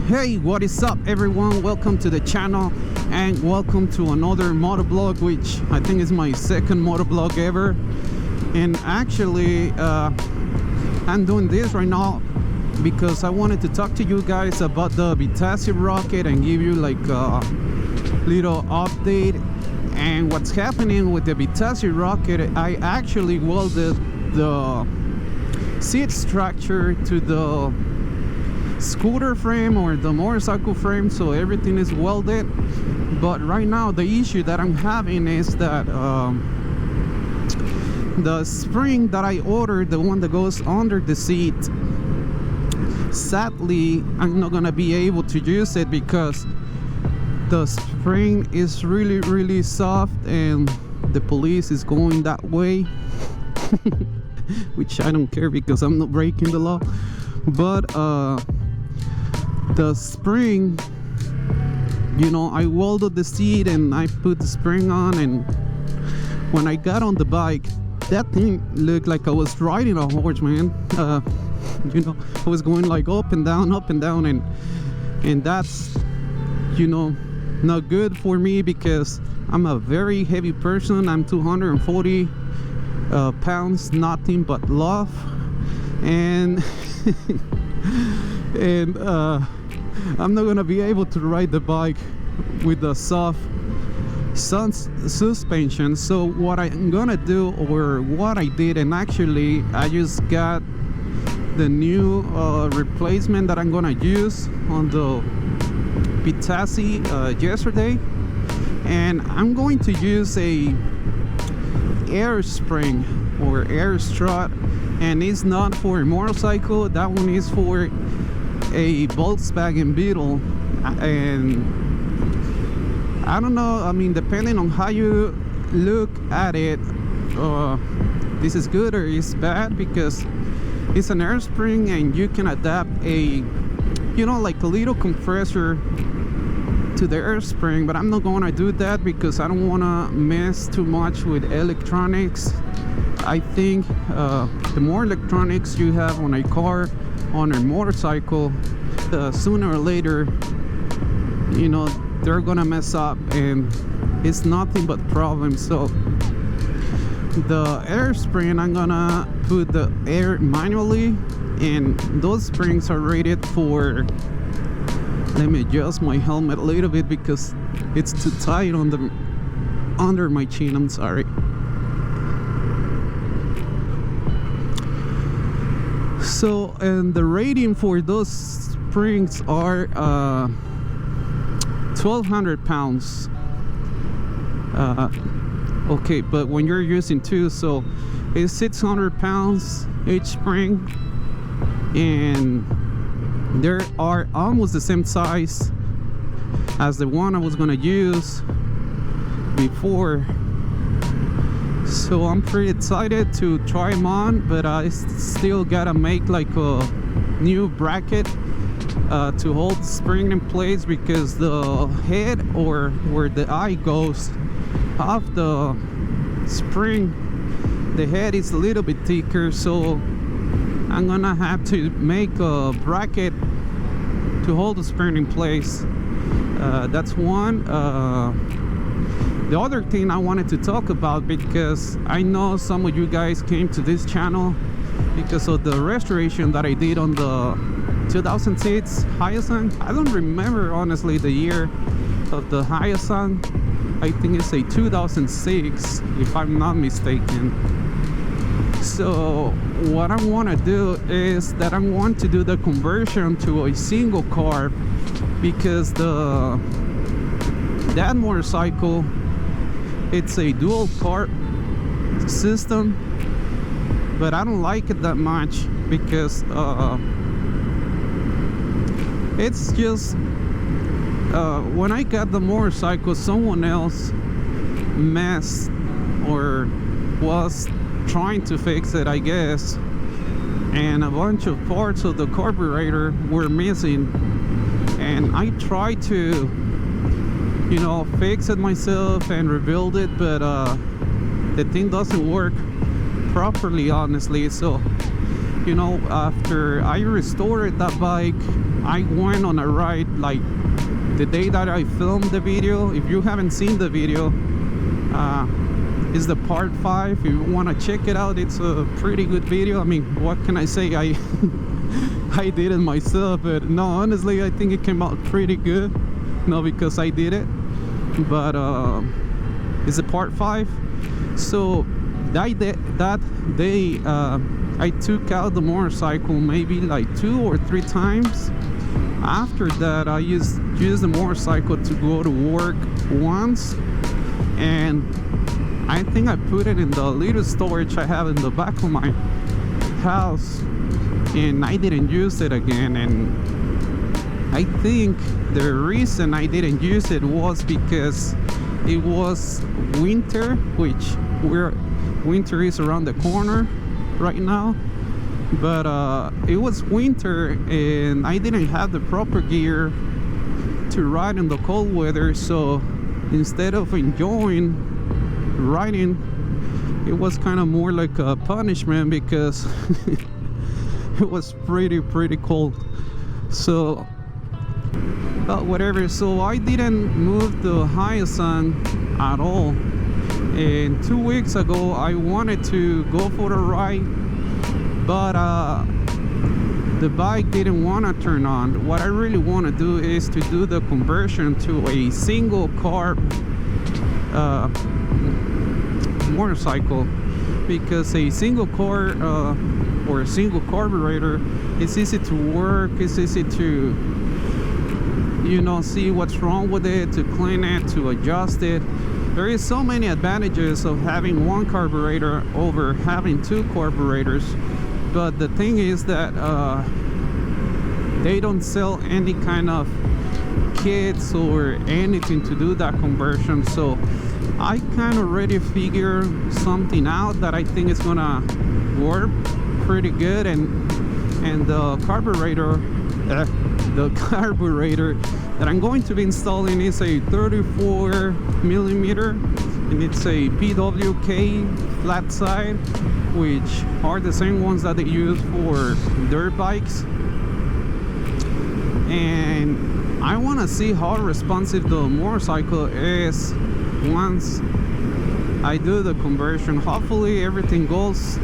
Hey, what is up everyone? Welcome to the channel and welcome to another motovlog, which I think is my second motovlog ever. And actually I'm doing this right now because I wanted to talk to you guys about the Vitacci Rocket and give you like a little update and what's happening with the Vitacci Rocket. I actually welded the seat structure to the scooter frame or the motorcycle frame, so everything is welded. But right now the issue that I'm having is that the spring that I ordered, the one that goes under the seat, sadly I'm not gonna be able to use it because the spring is really soft and the police is going that way. Which I don't care because I'm not breaking the law. But the spring, you know, I welded the seat and I put the spring on, and when I got on the bike, that thing looked like I was riding a horse, man. You know, I was going like up and down, and that's, you know, not good for me because I'm a very heavy person. I'm 240 pounds, nothing but love. And I'm not gonna be able to ride the bike with the soft suspension. So what I'm gonna do, or what I did, and actually I just got the new replacement that I'm gonna use on the Vitacci yesterday, and I'm going to use a air spring or air strut, and it's not for a motorcycle. That one is for a Volkswagen Beetle. And I don't know, I mean, depending on how you look at it, this is good or it's bad, because it's an air spring and you can adapt a, you know, like a little compressor to the air spring. But I'm not going to do that because I don't want to mess too much with electronics. I think the more electronics you have on a car, on a motorcycle, sooner or later, you know, they're gonna mess up and it's nothing but problems. So the air spring, I'm gonna put the air manually, and those springs are rated for, let me adjust my helmet a little bit because it's too tight on the under my chin, I'm sorry. So, and the rating for those springs are 1,200 pounds. Okay, but when you're using two, so it's 600 pounds each spring, and they are almost the same size as the one I was gonna use before. So I'm pretty excited to try them on, but I still gotta make like a new bracket to hold the spring in place, because the head, or where the eye goes off the spring, the head is a little bit thicker, so I'm gonna have to make a bracket to hold the spring in place. That's one. The other thing I wanted to talk about, because I know some of you guys came to this channel because of the restoration that I did on the 2006 Hayasan. I don't remember honestly the year of the Hayasan. I think it's a 2006 if I'm not mistaken. So what I want to do is that I want to do the conversion to a single car, because that motorcycle, it's a dual car system, but I don't like it that much because it's just when I got the motorcycle, someone else messed or was trying to fix it, I guess, and a bunch of parts of the carburetor were missing, and I tried to, you know, fix it myself and rebuild it, but the thing doesn't work properly, honestly. So, you know, after I restored that bike, I went on a ride like the day that I filmed the video. If you haven't seen the video, it's the part 5. If you want to check it out, it's a pretty good video. I mean, what can I say? I I did it myself, but no, honestly, I think it came out pretty good. Not because I did it, but it's a part 5. So that day, I took out the motorcycle maybe like 2 or 3 times. After that, I used the motorcycle to go to work once, and I think I put it in the little storage I have in the back of my house, and I didn't use it again. And I think the reason I didn't use it was because it was winter, which winter is around the corner right now. But it was winter and I didn't have the proper gear to ride in the cold weather, so instead of enjoying riding, it was kind of more like a punishment because it was pretty cold. So but whatever, so I didn't move the Hyacinth at all. And 2 weeks ago I wanted to go for a ride, but the bike didn't want to turn on. What I really want to do is to do the conversion to a single carb motorcycle, because a single car or a single carburetor, it's easy to work, it's easy to, you know, see what's wrong with it, to clean it, to adjust it. There is so many advantages of having one carburetor over having 2 carburetors. But the thing is that they don't sell any kind of kits or anything to do that conversion. So I kind of already figured something out that I think is gonna work pretty good. And the carburetor that I'm going to be installing is a 34 millimeter, and it's a PWK flat side, which are the same ones that they use for dirt bikes. And I want to see how responsive the motorcycle is once I do the conversion. Hopefully everything goes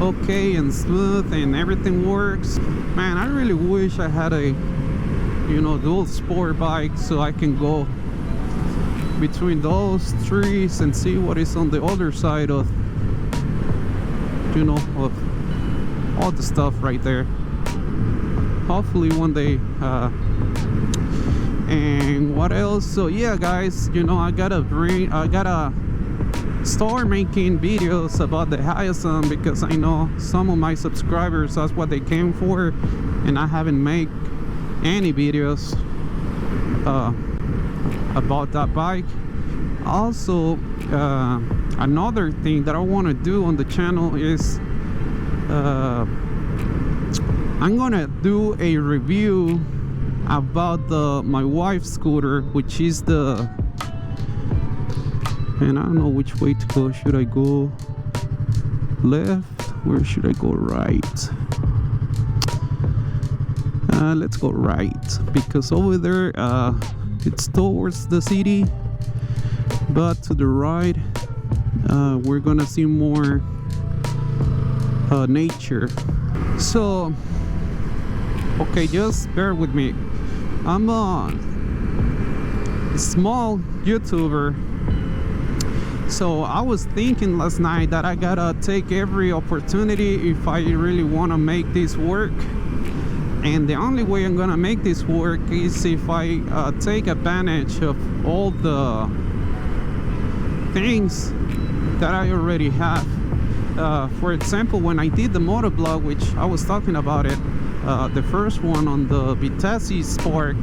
okay and smooth and everything works. Man, I really wish I had a, you know, dual sport bike so I can go between those trees and see what is on the other side of, you know, of all the stuff right there. Hopefully one day. And what else? So yeah, guys, you know, I gotta start making videos about the Hyacinth, because I know some of my subscribers, that's what they came for, and I haven't made any videos about that bike. Also, another thing that I want to do on the channel is I'm gonna do a review about my wife's scooter, which is the, and I don't know which way to go. Should I go left or should I go right? Let's go right, because over there it's towards the city, but to the right we're gonna see more nature. So okay, just bear with me. I'm a small YouTuber, so I was thinking last night that I gotta take every opportunity if I really want to make this work. And the only way I'm gonna make this work is if I take advantage of all the things that I already have. For example, when I did the Motovlog, which I was talking about it, the first one on the Vitacci Spark,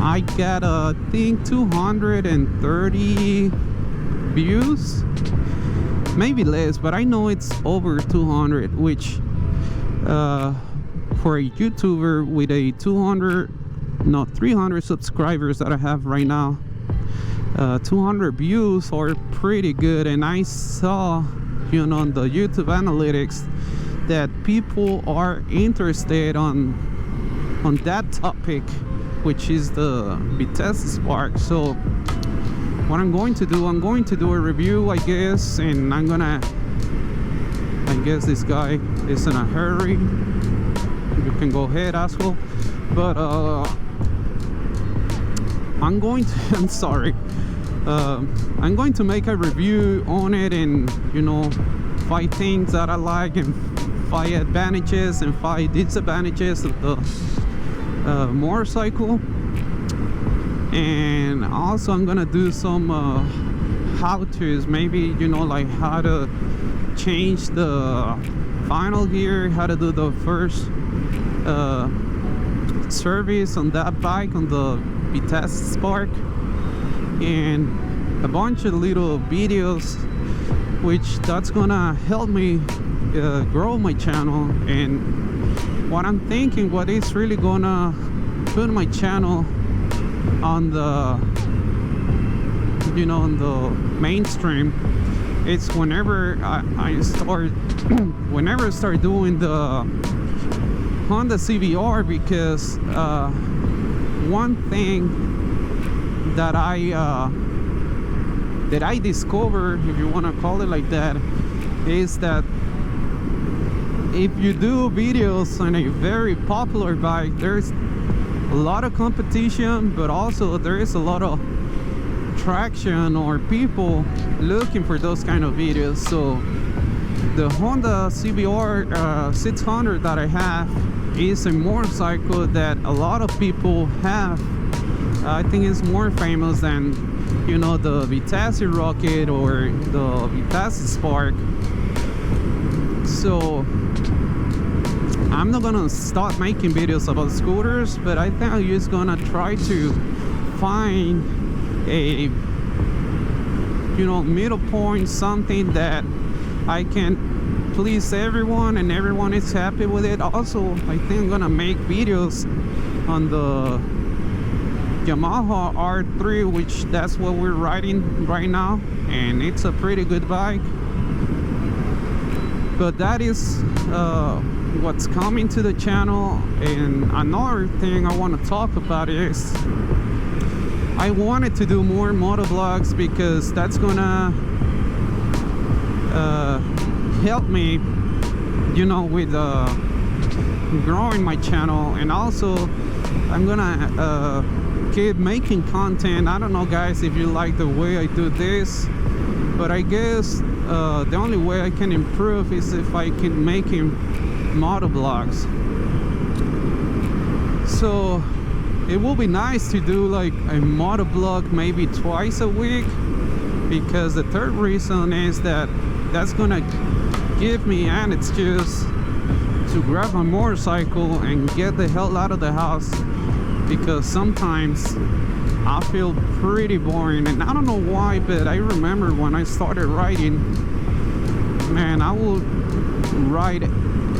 I got I think 230 views, maybe less, but I know it's over 200, which for a YouTuber with a 300 subscribers that I have right now, 200 views are pretty good. And I saw, you know, on the YouTube analytics that people are interested on that topic, which is the Vitacci Spark. So what I'm going to do a review, I guess, and I guess this guy is in a hurry. You can go ahead, asshole. But I'm sorry. I'm going to make a review on it, and 5 things that I like and 5 advantages and 5 disadvantages of the motorcycle. And also I'm gonna do some how-tos, maybe like how to change the final gear, how to do the first service on that bike, on the Vitacci Spark, and a bunch of little videos which that's gonna help me grow my channel. And what I'm thinking, what is really gonna put my channel on the on the mainstream, it's whenever I start whenever I start doing the Honda CBR, because one thing that I discovered, if you want to call it like that, is that if you do videos on a very popular bike, there's a lot of competition, but also there is a lot of traction or people looking for those kind of videos. So the Honda CBR 600 that I have is a motorcycle that a lot of people have. I think it's more famous than the Vitacci Rocket or the Vitacci Spark. So I'm not gonna start making videos about scooters, but I think I'm just gonna try to find a middle point, something that I can please everyone and everyone is happy with it. Also, I think I'm gonna make videos on the Yamaha R3, which that's what we're riding right now, and it's a pretty good bike. But that is what's coming to the channel. And another thing I want to talk about is I wanted to do more motovlogs, because that's gonna help me with growing my channel. And also I'm gonna keep making content. I don't know, guys, if you like the way I do this, but I guess the only way I can improve is if I can make motovlogs. So it will be nice to do like a motovlog maybe twice a week, because the third reason is that that's gonna give me an excuse to grab my motorcycle and get the hell out of the house, because sometimes I feel pretty boring. And I don't know why, but I remember when I started riding, man, I would ride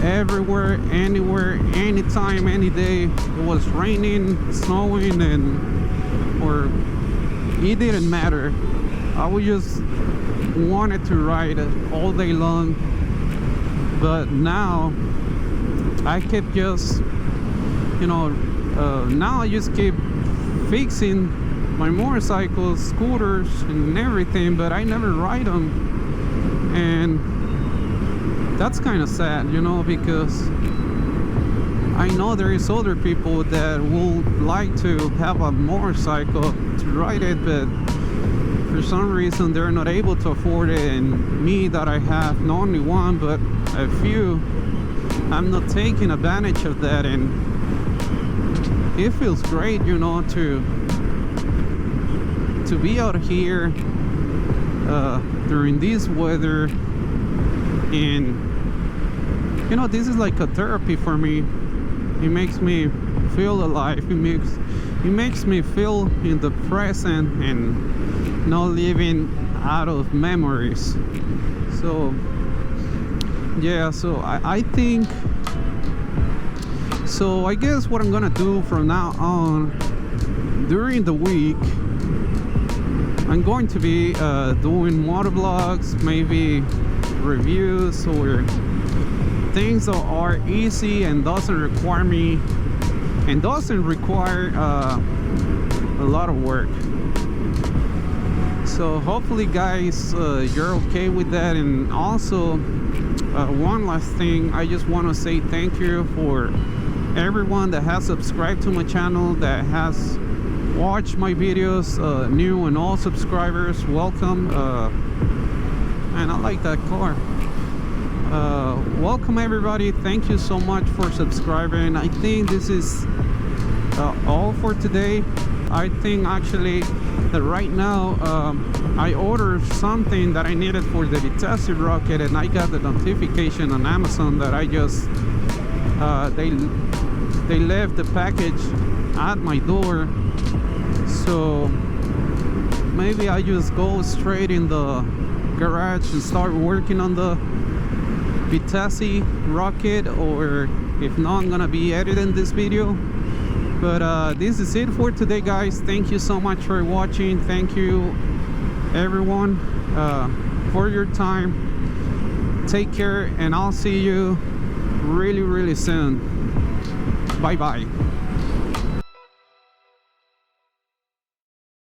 everywhere, anywhere, anytime, any day. It was raining, snowing, or it didn't matter. I would just wanted to ride all day long. But now I kept just now I just keep fixing my motorcycles, scooters, and everything, but I never ride them. And that's kind of sad, because I know there is other people that will like to have a motorcycle to ride it, but for some reason they're not able to afford it. And me, that I have not only one but a few, I'm not taking advantage of that. And it feels great, to be out here during this weather. And this is like a therapy for me. It makes me feel alive. It makes me feel in the present and not living out of memories. So yeah, so I think so. I guess what I'm gonna do from now on, during the week, I'm going to be doing motovlogs, maybe reviews, or things that are easy and doesn't require a lot of work. So hopefully guys, you're okay with that. And also one last thing, I just want to say thank you for everyone that has subscribed to my channel, that has watched my videos, new and all subscribers, welcome. And I like that car. Welcome everybody, thank you so much for subscribing. I think this is all for today. I think actually that right now I ordered something that I needed for the Vitacci Rocket, and I got the notification on Amazon that I just they left the package at my door. So maybe I just go straight in the garage and start working on the Vitacci Rocket, or if not, I'm gonna be editing this video. But this is it for today guys. Thank you so much for watching. Thank you everyone for your time. Take care, and I'll see you really soon. Bye bye.